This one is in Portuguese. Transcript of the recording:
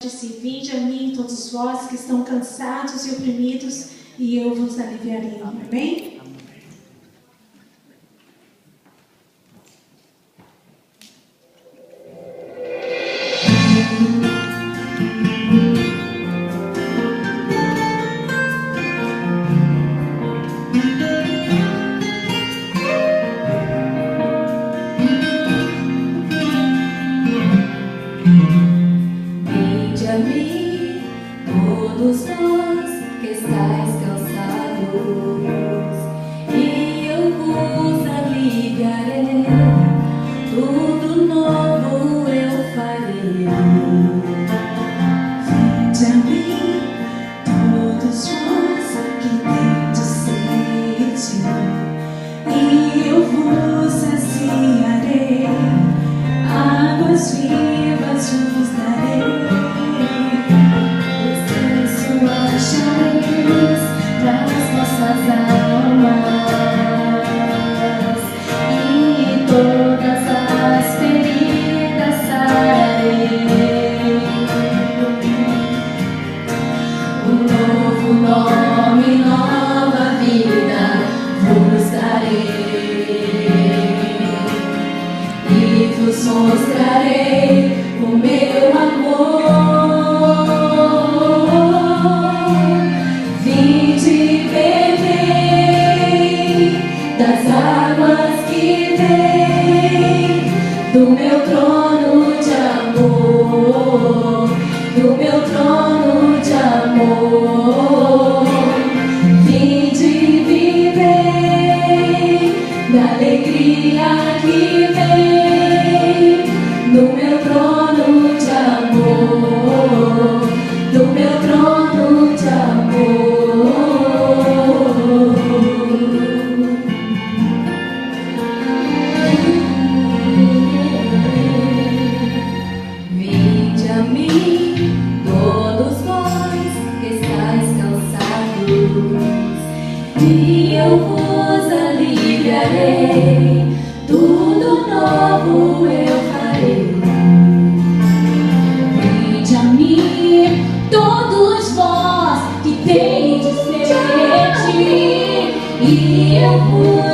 Disse: vinde a mim todos vós que estão cansados e oprimidos, e eu vos aliviarei. Amém? Vinde a mim, todos vós que estáis cansados, e eu vos aliviarei, tudo novo eu farei. Vinde a mim, todos vós que tendes sede, e eu vos saciarei, águas vivas vos darei. Descanso achareis pras vossas almas, e todas as feridas sararei. Um novo nome, nova vida vos darei, e vos mostrarei o meu amor. Vinde bebei das águas que vem do meu trono de amor, do meu trono de amor. Vinde vivei da alegria que vem do meu trono de amor, do meu trono de amor. Vinde a mim, todos vós que estáis cansados, e eu vos aliviarei, tudo novo eu farei. Vinde a mim, todos vós que tendes sede, e eu vos